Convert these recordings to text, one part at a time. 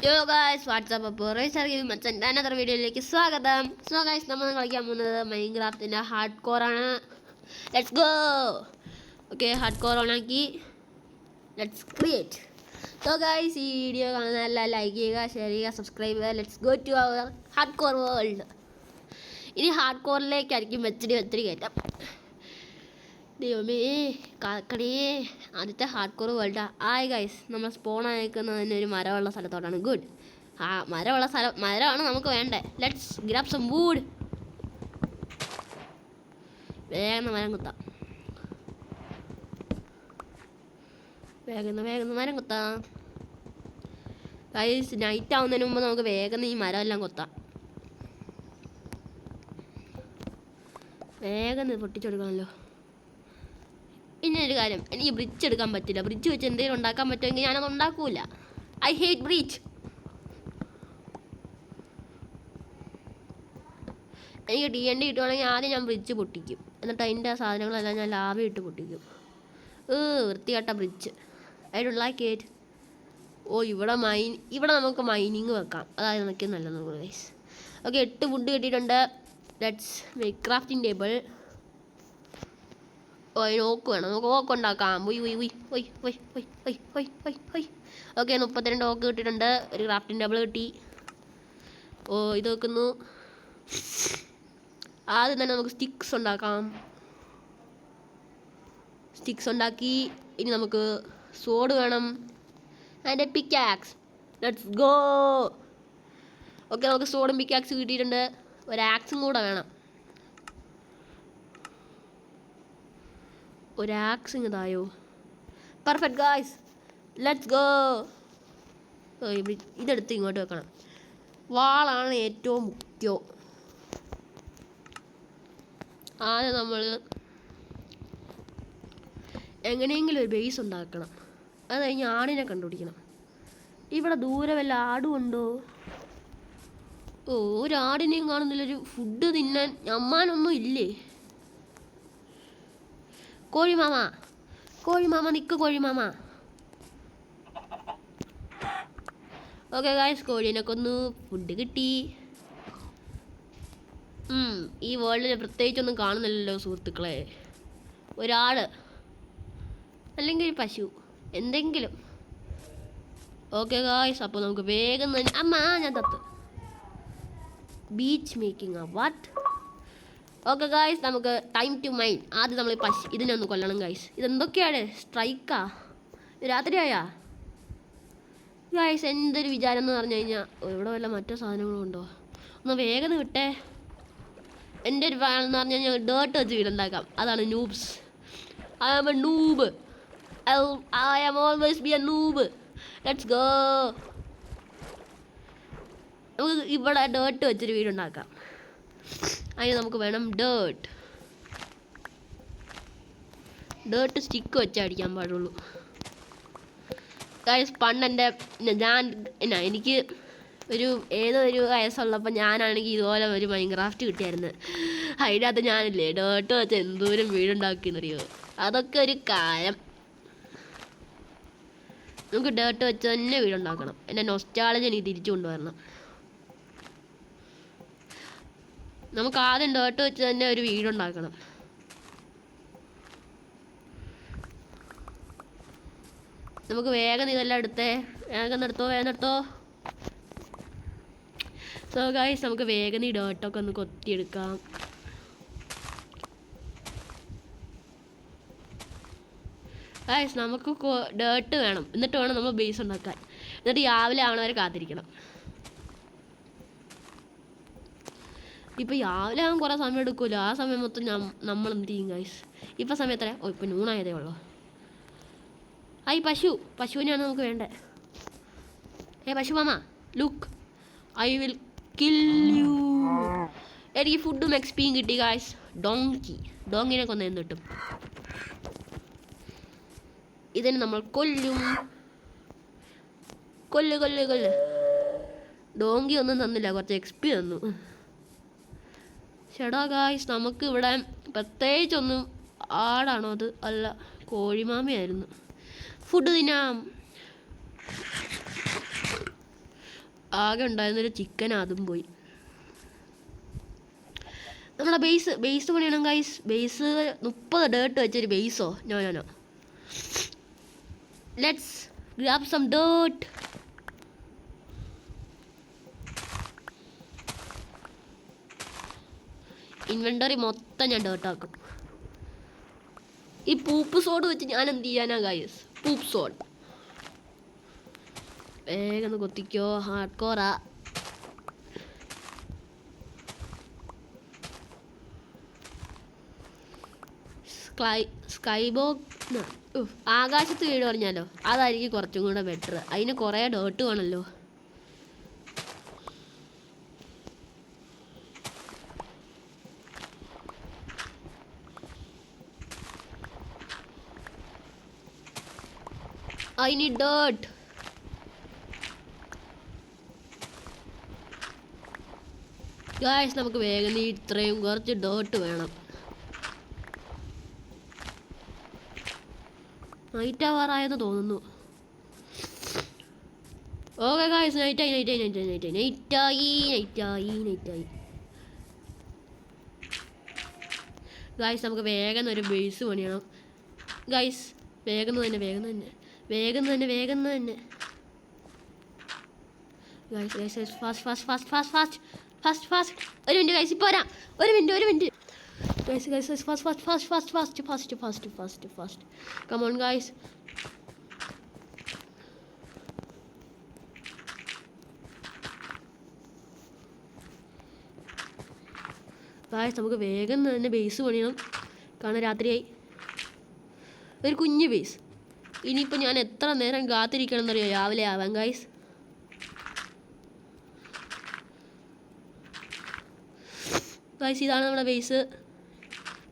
യോ guys what's up അപ്പോൾ Riser game Machan another വീഡിയോയിലേക്ക് സ്വാഗതം. സോ ഗൈസ് നമ്മൾ കളിക്കാൻ പോകുന്നത് മൈൻക്രാഫ്റ്റിൻ്റെ ഹാർഡ് കോറാണ്. Let's go. Okay, hard core ഓണാക്കി ലെറ്റ്സ് ക്രിയേറ്റ്. സോ ഗൈസ് ഈ വീഡിയോ കാണുന്ന എല്ലാം ലൈക്ക് ചെയ്യുക, ഷെയർ ചെയ്യുക, സബ്സ്ക്രൈബ് ചെയ്യുക. Let's go to our hard core world. ഇനി ഹാർഡ് കോറിലേക്കായിരിക്കും വെച്ചടി കയറ്റാം. ദൈവമേ കാക്കടേ, ആദ്യത്തെ ഹാർഡ് കോർ വേൾഡാ. ആയി ഗൈസ്, നമ്മൾ സ്പോൺ അയക്കുന്നത് തന്നെ ഒരു മരമുള്ള സ്ഥലത്തോട്ടാണ്. ഗുഡ്. ആ മരമുള്ള മരമാണ് നമുക്ക് വേണ്ടേ. Let's grab some wood. വേഗം മരം കുത്താം, വേഗം മരം കുത്താം ഗൈസ്. നൈറ്റ് ആവുന്നതിന് മുമ്പ് നമുക്ക് വേഗം ഈ മരം എല്ലാം കൊത്താം. വേഗം പൊട്ടിച്ചെടുക്കണമല്ലോ. പിന്നെ ഒരു കാര്യം, എനിക്ക് ബ്രിഡ്ജ് എടുക്കാൻ പറ്റില്ല. ബ്രിഡ്ജ് വെച്ച് എന്തെങ്കിലും ഉണ്ടാക്കാൻ പറ്റുമെങ്കിൽ ഞാനത് ഉണ്ടാക്കൂല. I hate bridge. എനിക്ക് TNT കിട്ടുവാണെങ്കിൽ ആദ്യം ഞാൻ ബ്രിഡ്ജ് പൊട്ടിക്കും, എന്നിട്ട് അതിൻ്റെ സാധനങ്ങളെല്ലാം ഞാൻ ലാവ ഇട്ട് പൊട്ടിക്കും. വൃത്തികെട്ട bridge. I don't like it. ഇവിടെ നമുക്ക് മൈനിങ് വെക്കാം, അതായത് നമുക്ക് നല്ലത് ഗൈസ്. ഓക്കെ, 8 വുഡ് കിട്ടിയിട്ടുണ്ട്. Let's make crafting table. ഓക്ക് വേണം, നമുക്ക് ഓക്ക് ഉണ്ടാക്കാം. ഓക്കെ, 32 ഓക്ക് കിട്ടിയിട്ടുണ്ട്. ഒരു ക്രാഫ്റ്റിംഗ് ടേബിൾ കിട്ടി. ഇത് വെക്കുന്നു. ആദ്യം തന്നെ നമുക്ക് സ്റ്റിക്സ് ഉണ്ടാക്കാം. സ്റ്റിക്സ് ഉണ്ടാക്കി. ഇനി നമുക്ക് സോഡ് വേണം, അതിൻ്റെ പിക്കാക്സ്. Let's go. ഓക്കെ, നമുക്ക് സോഡും പിക്കാക്സ് കിട്ടിയിട്ടുണ്ട്. ഒരു ആക്സും കൂടെ വേണം. ഒരു ആക്സിങ് ഇതായോ. Perfect guys, let's go. ഇതെടുത്ത് ഇങ്ങോട്ട് വെക്കണം. വാളാണ് ഏറ്റവും മുഖ്യം. ആദ്യം നമ്മൾ എങ്ങനെയെങ്കിലും ഒരു ബേസ് ഉണ്ടാക്കണം. അത് കഴിഞ്ഞ് ആടിനെ കണ്ടുപിടിക്കണം. ഇവിടെ ദൂരെ വല്ല ആടുമുണ്ടോ? ഒരാടിനെയും കാണുന്നില്ല. ഒരു ഫുഡ് തിന്നാൻ ഞമ്മാനൊന്നും ഇല്ലേ? കോഴിമാമ നിക്ക് കോഴിമാമ. ഓക്കെ ഗായ്സ്, കോഴീനെ കൊന്നു. ഫുഡ് കിട്ടി. ഈ വേൾഡിൽ പ്രത്യേകിച്ചൊന്നും കാണുന്നില്ലല്ലോ സുഹൃത്തുക്കളെ. ഒരാട് അല്ലെങ്കിൽ പശു എന്തെങ്കിലും. ഓക്കെ ഗായ്സ്, അപ്പോൾ നമുക്ക് വേഗം തന്നെ ഞാൻ തത്ത് beach making. What? Okay guys, നമുക്ക് ടൈം ടു മൈൻ. ആദ്യം നമ്മൾ ഇതിനെ ഒന്ന് കൊല്ലണം ഗായ്സ്. ഇതെന്തൊക്കെയാണ്? സ്ട്രൈക്കാ? രാത്രിയായാ ഗായ്സ്? എന്തൊരു വിചാരം എന്ന് പറഞ്ഞു കഴിഞ്ഞാൽ ഇവിടെ വല്ല മറ്റു സാധനങ്ങളും ഉണ്ടോ? ഒന്ന് വേഗം വിട്ടേ. എൻ്റെ ഒരു പ്ലാൻ എന്ന് പറഞ്ഞു കഴിഞ്ഞാൽ ഡേർട്ട് വെച്ച് വീടുണ്ടാക്കാം. അതാണ് noobs. I am a noob. I am always be a noob. Let's go. നമുക്ക് ഇവിടെ ഡേർട്ട് വെച്ചൊരു വീടുണ്ടാക്കാം. അതിന് നമുക്ക് വേണം ഡേർട്ട് സ്റ്റിക്ക് വെച്ച് അടിക്കാൻ പാടുള്ളൂ ഗൈസ്. പണ്ടെൻ്റെ എനിക്ക് ഏതോ ഒരു വയസ്സുള്ളപ്പോൾ ഞാനാണെങ്കിൽ ഇതുപോലെ ഒരു മൈൻക്രാഫ്റ്റ് കിട്ടിയായിരുന്നു. അതിനകത്ത് ഞാനില്ലേ ഡേർട്ട് വെച്ച് എന്തോരം വീടുണ്ടാക്കിയെന്നറിയോ. അതൊക്കെ ഒരു കാലം. നമുക്ക് ഡേർട്ട് വെച്ച് തന്നെ വീടുണ്ടാക്കണം. എൻ്റെ നൊസ്റ്റാളജി എനിക്ക് തിരിച്ചു കൊണ്ടുവരണം. നമുക്ക് ആദ്യം ഡേർട്ട് വെച്ച് തന്നെ ഒരു വീടുണ്ടാക്കണം. നമുക്ക് വേഗം ഇതെല്ലാം എടുത്തേ. വേഗം നിർത്തോ. സോ ഗൈസ്, നമുക്ക് വേഗം ഈ ഡേർട്ടൊക്കെ ഒന്ന് കൊത്തിയെടുക്കാം. ഗൈസ്, നമുക്ക് ഡേർട്ട് വേണം. എന്നിട്ട് വേണം നമ്മൾ ബേസ് ഉണ്ടാക്കാൻ. എന്നിട്ട് രാവിലെ ആവണവരെ കാത്തിരിക്കണം. ഇപ്പോൾ രാവിലെ ആകാൻ കുറേ സമയം എടുക്കുമല്ലോ. ആ സമയം മൊത്തം നമ്മൾ എന്ത് ചെയ്യും ഗൈസ്? ഇപ്പം സമയത്തേ ഇപ്പോൾ നൂണായതേ ഉള്ളൂ. ഈ പശുവിനെയാണ് നമുക്ക് വേണ്ടേ. പശു mama, look, I will kill you. എനിക്ക് ഫുഡും എക്സ്പിയും കിട്ടി ഗൈസ്. ഡോങ്കിനെ കൊന്നേന്ന് കിട്ടും. ഇതിന് നമ്മൾ കൊല്ലും. കൊല്ല്. ഡോങ്കി ഒന്നും തന്നില്ല, കുറച്ച് എക്സ്പി തന്നു. ചേടാ ഗായ്സ്, നമുക്ക് ഇവിടെ പ്രത്യേകിച്ചൊന്നും. ആടാണോ അത്? അല്ല, കോഴിമാമയായിരുന്നു. ഫുഡ് തിന്നാം. ആകെ ഉണ്ടായിരുന്നൊരു ചിക്കൻ അതും പോയി. നമ്മളെ ബേസ് പണിയണം ഗൈസ്. ബേസ് 30 ഡേർട്ട് വെച്ചൊരു ബേസോ? No. Let's grab some dirt. Inventory മൊത്തം ഞാൻ ഡേർട്ടാക്കും. ഈ പൂപ്പ് സോഡ് വെച്ച് ഞാൻ എന്ത് ചെയ്യാനാ ഗൈസ്? പൂപ്പ് സോഡ് വേഗം ഒന്ന് കൊത്തിക്കോ. ഹാർഡ് കോറാ. സ്കൈബോക്ക് ആകാശത്ത് വീട് പറഞ്ഞാലോ, അതായിരിക്കും കുറച്ചും കൂടെ ബെറ്റർ. അതിന് കുറേ ഡേർട്ട് വേണമല്ലോ. I need dirt. Guys, നമുക്ക് വേഗം ഇത്രയും കുറച്ച് ഡേർട്ട് വേണം. നൈറ്റ് ആവാറായെന്ന് തോന്നുന്നു. Okay guys, നൈറ്റായി. ഗായ്സ് നമുക്ക് വേഗം ഒരു ബേസ് പണിയണം. ഗായ്സ് വേഗം തന്നെ ഗൈസ്. ഫാസ്റ്റ്. ഒരു മിനിറ്റ് ഗൈസ്, ഇപ്പോൾ വരാം. ഒരു minute guys. Fast. Come on guys. നമുക്ക് വേഗം തന്നെ ബേസ് പണിയണം, കാരണം രാത്രിയായി. ഒരു കുഞ്ഞ് ബേസ്. ഇനിയിപ്പോൾ ഞാൻ എത്ര നേരം കാത്തിരിക്കണം എന്നറിയോ? രാവിലെ ആവാം ഗൈസ്. ഇതാണ് നമ്മുടെ ബേസ്.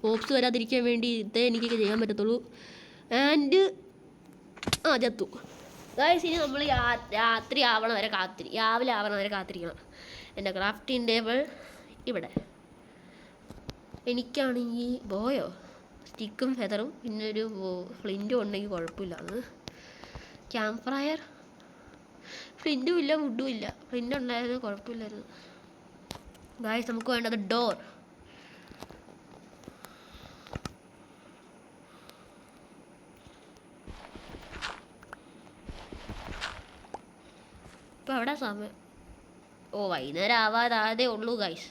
മോബ്സ് വരാതിരിക്കാൻ വേണ്ടി ഇതേ എനിക്കൊക്കെ ചെയ്യാൻ പറ്റത്തുള്ളൂ. ആൻഡ് ചത്തു ഗൈസ്. ഇനി നമ്മൾ രാവിലെ ആവണ വരെ കാത്തിരിക്കണം. എൻ്റെ ക്രാഫ്റ്റിംഗ് ടേബിൾ ഇവിടെ. എനിക്കാണെങ്കിൽ പോയോ സ്റ്റിക്കും ഫെതറും പിന്നെ ഒരു ഫ്ലിൻറ്റും ഉണ്ടെങ്കിൽ കുഴപ്പമില്ല. ക്യാമ്പ് ഫയർ, ഫ്ലിൻറ്റും ഇല്ല, വുഡും ഇല്ല. ഫ്ലിൻറ്റ് ഉണ്ടായിരുന്നു, കുഴപ്പമില്ലായിരുന്നു. ഗായ്സ് നമുക്ക് വേണ്ടത് ഡോർ. ഇപ്പം എവിടെ സമയം? വൈകുന്നേരം ആവാതെ ഉള്ളൂ ഗായ്സ്.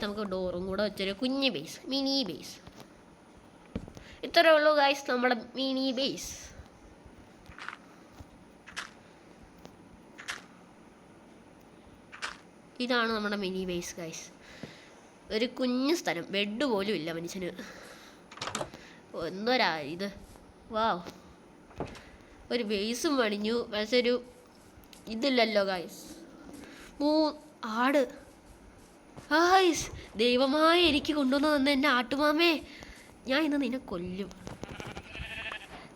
നമുക്ക് ഡോറും കൂടെ വെച്ചൊരു കുഞ്ഞ് ബേസ്, മിനി ബേസ്. ഇത്രയേ ഉള്ളൂ ഗായ്സ് നമ്മുടെ മിനി ബേസ്. ഇതാണ് നമ്മുടെ മിനി ബേസ് ഗായ്സ്. ഒരു കുഞ്ഞു സ്ഥലം, ബെഡ് പോലും ഇല്ല മനുഷ്യന്. ഇത് വാവ്, ഒരു ബേസും പണിഞ്ഞു. പക്ഷെ ഒരു ഇതില്ലല്ലോ ഗായ്സ്. ആട് ഗായ്സ്, ദൈവമായി എനിക്ക് കൊണ്ടുവന്ന് തന്നെ എൻ്റെ ആട്ടുമാമേ, ഞാൻ ഇന്ന് നിന്നെ കൊല്ലും.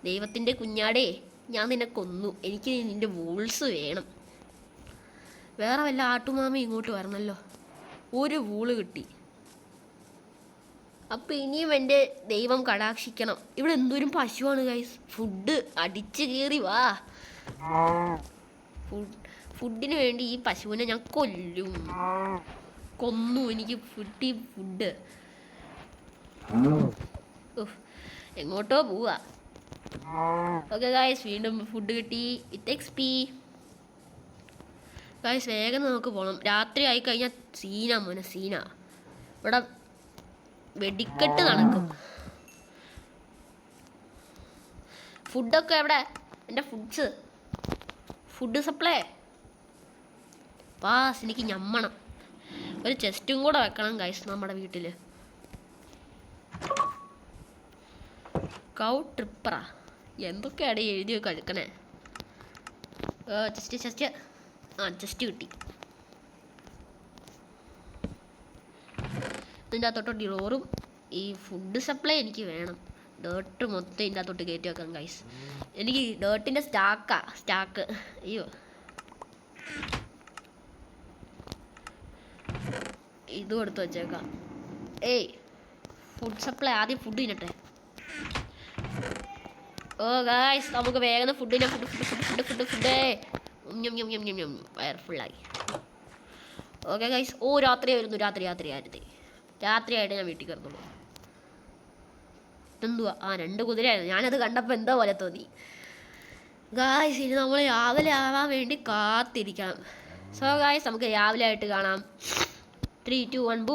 ദൈവത്തിൻ്റെ കുഞ്ഞാടേ, ഞാൻ നിന്നെ കൊന്നു. എനിക്ക് നിൻ്റെ വൂൾസ് വേണം. വേറെ വല്ല ആട്ടുമാമ ഇങ്ങോട്ട് വരണമല്ലോ. ഒരു വൂള് കിട്ടി. അപ്പം ഇനിയും എൻ്റെ ദൈവം കടാക്ഷിക്കണം. ഇവിടെ എന്തോരം പശുവാണ് ഗൈസ്. ഫുഡ് അടിച്ച് കയറി വാ. ഫുഡിന് വേണ്ടി ഈ പശുവിനെ ഞാൻ കൊന്നു. എനിക്ക് ഫുഡ് എങ്ങോട്ടോ പോവാ. ഓക്കെ ഗൈസ്, വീണ്ടും ഫുഡ് കിട്ടി വിത്ത് XP. ഗൈസ് വേഗം നമുക്ക് പോകണം. രാത്രി ആയി കഴിഞ്ഞാൽ സീന. ഇവിടെ വെടിക്കെട്ട് നടക്കും. ഫുഡൊക്കെ എവിടെ? എൻ്റെ ഫുഡ് സപ്ലൈ എനിക്ക് ഞമ്മണം. ഒരു ചെസ്റ്റും കൂടെ വെക്കണം ഗൈസ് നമ്മുടെ വീട്ടിൽ. കൗ ട്രിപ്പറാ, എന്തൊക്കെയാണ് എഴുതി കഴിക്കണേ. ചെസ്റ്റ് കിട്ടി. ഇതിൻ്റെ അകത്തോട്ട് ഡോറും ഈ ഫുഡ് സപ്ലൈ എനിക്ക് വേണം. ഡേർട്ട് മൊത്തം ഇതിൻ്റെ അകത്തോട്ട് കയറ്റി വെക്കാം ഗൈസ്. എനിക്ക് ഡേർട്ടിൻ്റെ സ്റ്റാക്ക്. അയ്യോ, ഇത് കൊടുത്ത് വെച്ചേക്കാം. ഫുഡ് സപ്ലൈ ആദ്യം ഫുഡ് തിന്നട്ടെ. ഓ ഗായ്സ് നമുക്ക് വേഗം ഫുഡ് വയർ ഫുള്ളായി. Okay guys. ഓ രാത്രി വരുന്നു. രാത്രിയായിട്ട് ഞാൻ വീട്ടിൽ കയറുന്നുള്ളൂ. എന്തുവാ? 2 കുതിരയായിരുന്നു. ഞാനത് കണ്ടപ്പോൾ എന്തോ പോലെ തോന്നി. ഗായ്സ് ഇനി നമ്മൾ രാവിലെ ആവാൻ വേണ്ടി കാത്തിരിക്കണം. സോ ഗായ്സ് നമുക്ക് രാവിലെ ആയിട്ട് കാണാം. 3, 2, 1 ബൂ.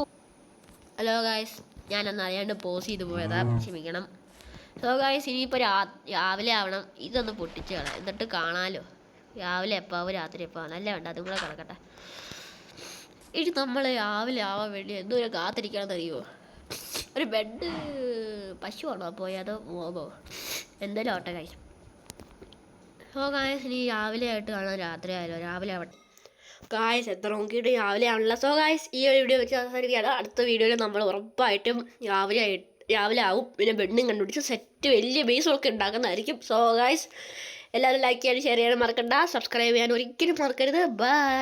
ഹലോ ഗായ്സ്, ഞാനൊന്ന് അറിയാണ്ട് പോസ് ചെയ്ത് പോയതാ, ക്ഷമിക്കണം. സോ ഗായ്സ് ഇനിയിപ്പോൾ രാവിലെ ആവണം. ഇതൊന്ന് പൊട്ടിച്ച് കളയാം, എന്നിട്ട് കാണാമല്ലോ രാവിലെ എപ്പാവും രാത്രി എപ്പാവും. അല്ലേ വേണ്ട, അതും കൂടെ കിടക്കട്ടെ. ഇനി നമ്മൾ രാവിലെ ആവാൻ വേണ്ടി എന്തോരം കാത്തിരിക്കണം അറിയുമോ? ഒരു ബെഡ് പശുവാണോ പോയി, അതോ മോമോ എന്തായാലും ആവട്ടെ ഗായ്സ്. സോ ഗായ്സ് ഇനി രാവിലെ ആയിട്ട് കാണാം. രാത്രി ആയാലോ, രാവിലെ ആവട്ടെ ഗായ്സ്. എത്ര നോക്കിയിട്ട് രാവിലെ ആവണില്ല. സോ ഗായ്സ് ഈ ഒരു വീഡിയോ വെച്ച് അവസാനിക്കുകയാണ്. അടുത്ത വീഡിയോയിൽ നമ്മൾ ഉറപ്പായിട്ടും രാവിലെ ആവും. പിന്നെ ബെഡും കണ്ടുപിടിച്ച് സെറ്റ് വലിയ ബേസുമൊക്കെ ഉണ്ടാക്കുന്നതായിരിക്കും. സോ ഗായ്സ് എല്ലാവരും ലൈക്ക് ചെയ്യാനും ഷെയർ ചെയ്യാനും മറക്കണ്ട. സബ്സ്ക്രൈബ് ചെയ്യാൻ ഒരിക്കലും മറക്കരുത്. ബൈ.